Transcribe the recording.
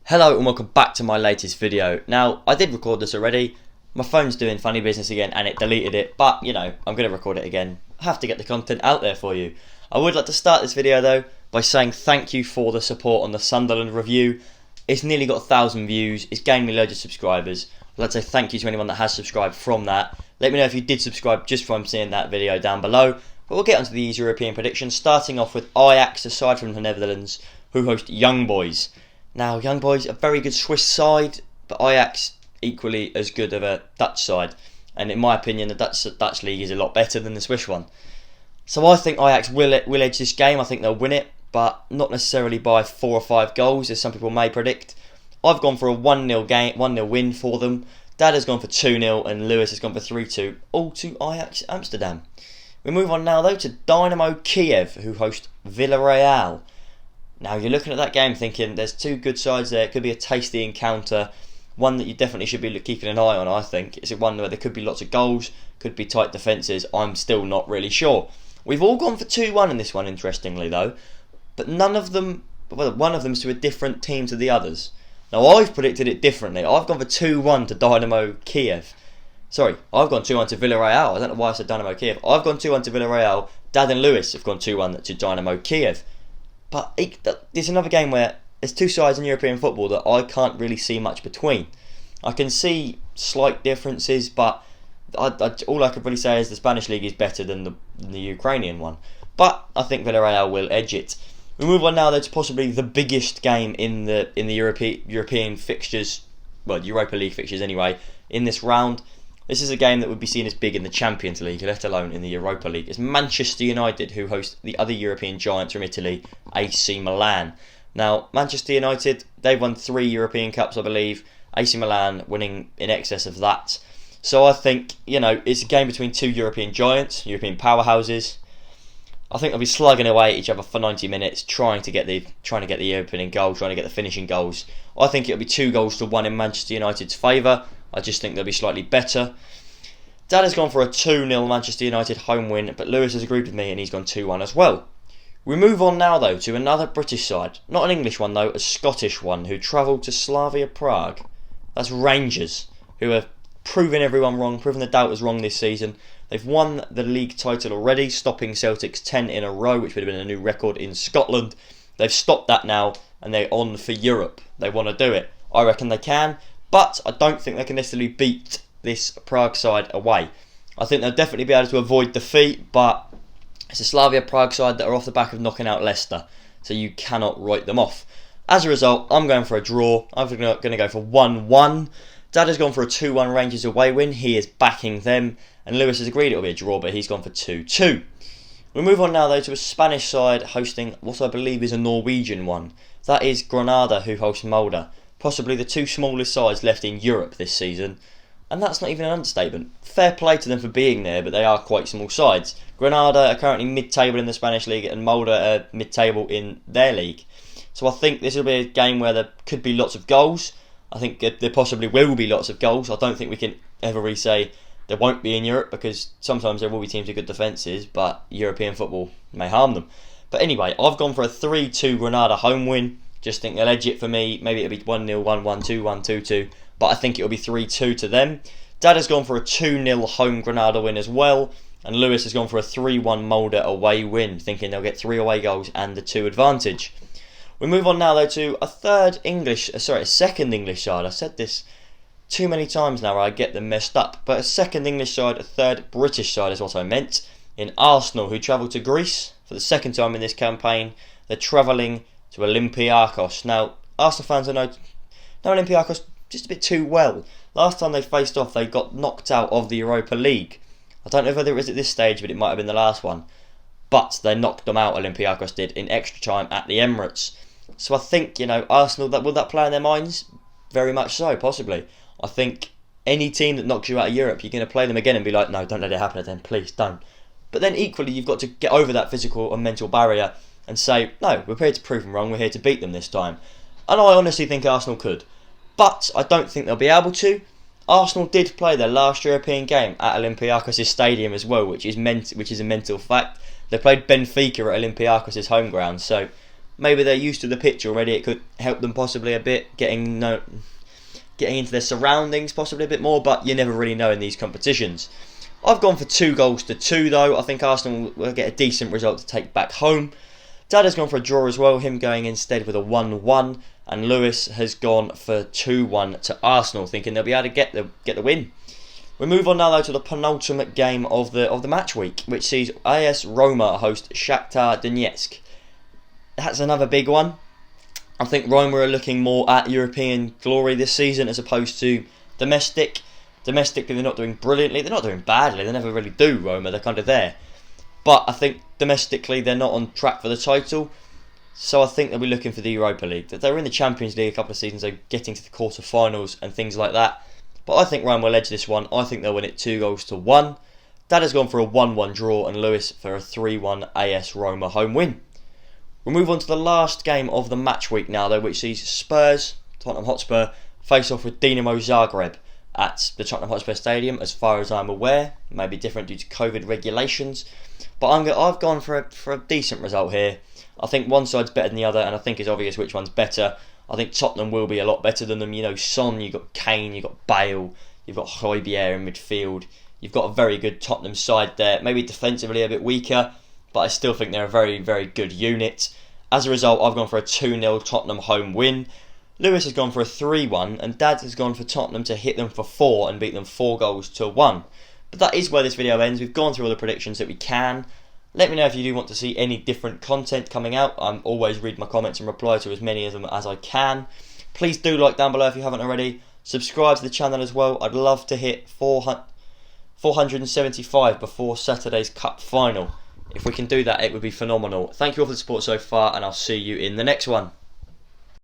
Hello and welcome back to my latest video. Now, I did record this already. My phone's doing funny business again and it deleted it, but you know, I'm going to record it again. I have to get the content out there for you. I would like to start this video though by saying thank you for the support on the Sunderland review. It's nearly got 1,000 views, it's gained me loads of subscribers. I'd like to say thank you to anyone that has subscribed from that. Let me know if you did subscribe just from seeing that video down below. But we'll get onto these European predictions, starting off with Ajax, aside from the Netherlands, who host Young Boys. Now, Young Boys, a very good Swiss side, but Ajax equally as good of a Dutch side. And in my opinion, the Dutch league is a lot better than the Swiss one. So I think Ajax will edge this game. I think they'll win it, but not necessarily by 4 or 5 goals, as some people may predict. I've gone for a 1-0 game, 1-0 win for them. Dad has gone for 2-0, and Lewis has gone for 3-2, all to Ajax Amsterdam. We move on now, though, to Dynamo Kyiv, who host Villarreal. Now, you're looking at that game thinking there's two good sides there. It could be a tasty encounter. One that you definitely should be keeping an eye on, I think. It's one where there could be lots of goals, could be tight defences. I'm still not really sure. We've all gone for 2-1 in this one, interestingly, though. But none of them, well, one of them's to a different team to the others. Now, I've predicted it differently. I've gone for 2-1 to Dynamo Kyiv. Sorry, I've gone 2-1 to Villarreal. I don't know why I said Dynamo Kyiv. I've gone 2-1 to Villarreal. Dad and Lewis have gone 2-1 to Dynamo Kyiv. But there's another game where there's two sides in European football that I can't really see much between. I can see slight differences, but all I could really say is the Spanish league is better than the Ukrainian one. But I think Villarreal will edge it. We move on now though to possibly the biggest game in the European fixtures, well, Europa League fixtures anyway, in this round. This is a game that would be seen as big in the Champions League, let alone in the Europa League. It's Manchester United who host the other European giants from Italy, AC Milan. Now, Manchester United, they've won 3 European Cups, I believe. AC Milan winning in excess of that. So I think, you know, it's a game between two European giants, European powerhouses. I think they'll be slugging away at each other for 90 minutes, trying to get the opening goal, trying to get the finishing goals. I think it'll be 2-1 in Manchester United's favour. I just think they'll be slightly better. Dad has gone for a 2-0 Manchester United home win, but Lewis has agreed with me and he's gone 2-1 as well. We move on now though to another British side, not an English one though, a Scottish one, who travelled to Slavia Prague. That's Rangers, who have proven everyone wrong, proven the doubters wrong this season. They've won the league title already, stopping Celtic's 10 in a row, which would have been a new record in Scotland. They've stopped that now and they're on for Europe. They want to do it. I reckon they can. But I don't think they can necessarily beat this Prague side away. I think they'll definitely be able to avoid defeat, but it's a Slavia Prague side that are off the back of knocking out Leicester, so you cannot write them off. As a result, I'm going for a draw. I'm going to go for 1-1. Dad has gone for a 2-1 Rangers away win. He is backing them, and Lewis has agreed it will be a draw, but he's gone for 2-2. We move on now though to a Spanish side hosting what I believe is a Norwegian one. That is Granada, who hosts Molde. Possibly the two smallest sides left in Europe this season. And that's not even an understatement. Fair play to them for being there, but they are quite small sides. Granada are currently mid-table in the Spanish league and Molde are mid-table in their league. So I think this will be a game where there could be lots of goals. I think there possibly will be lots of goals. I don't think we can ever really say there won't be in Europe, because sometimes there will be teams with good defences, but European football may harm them. But anyway, I've gone for a 3-2 Granada home win. Just think they'll edge it for me. Maybe it'll be 1-0, 1-1, 2-1, 2-2. But I think it'll be 3-2 to them. Dad has gone for a 2-0 home Granada win as well. And Lewis has gone for a 3-1 Molde away win, thinking they'll get 3 away goals and the 2 advantage. We move on now though to a second English side. I've said this too many times now, I get them messed up. But a second English side, a third British side is what I meant. In Arsenal, who travel to Greece for the second time in this campaign. They're travelling to Olympiacos. Now, Arsenal fans know Olympiacos just a bit too well. Last time they faced off, they got knocked out of the Europa League. I don't know whether it was at this stage, but it might have been the last one. But they knocked them out, Olympiacos did, in extra time at the Emirates. So I think, Arsenal, will that play in their minds? Very much so, possibly. I think any team that knocks you out of Europe, you're going to play them again and be like, no, don't let it happen again, please, don't. But then equally, you've got to get over that physical and mental barrier and say, no, we're here to prove them wrong, we're here to beat them this time. And I honestly think Arsenal could. But I don't think they'll be able to. Arsenal did play their last European game at Olympiacos' stadium as well, which is a mental fact. They played Benfica at Olympiacos' home ground, so maybe they're used to the pitch already. It could help them possibly a bit, getting into their surroundings possibly a bit more, but you never really know in these competitions. I've gone for 2-2 though. I think Arsenal will get a decent result to take back home. Dad has gone for a draw as well, him going instead with a 1-1, and Lewis has gone for 2-1 to Arsenal, thinking they'll be able to get the win. We move on now though to the penultimate game of the match week, which sees AS Roma host Shakhtar Donetsk. That's another big one. I think Roma are looking more at European glory this season as opposed to domestic. Domestically, they're not doing brilliantly. They're not doing badly. They never really do, Roma. They're kind of there. But I think domestically, they're not on track for the title. So I think they'll be looking for the Europa League. They were in the Champions League a couple of seasons ago, getting to the quarter-finals and things like that. But I think Roma will edge this one. I think they'll win it 2-1. Dad has gone for a 1-1 draw and Lewis for a 3-1 AS Roma home win. We'll move on to the last game of the match week now, though, which sees Spurs, Tottenham Hotspur, face off with Dinamo Zagreb at the Tottenham Hotspur Stadium, as far as I'm aware. It may be different due to COVID regulations. But I've gone for a decent result here. I think one side's better than the other, and I think it's obvious which one's better. I think Tottenham will be a lot better than them. You know, Son, you've got Kane, you've got Bale, you've got Højbjerg in midfield. You've got a very good Tottenham side there. Maybe defensively a bit weaker, but I still think they're a very, very good unit. As a result, I've gone for a 2-0 Tottenham home win. Lewis has gone for a 3-1, and Dad has gone for Tottenham to hit them for 4 and beat them 4-1. But that is where this video ends. We've gone through all the predictions that we can. Let me know if you do want to see any different content coming out. I'm always read my comments and reply to as many of them as I can. Please do like down below if you haven't already. Subscribe to the channel as well. I'd love to hit 475 before Saturday's Cup final. If we can do that, it would be phenomenal. Thank you all for the support so far, and I'll see you in the next one.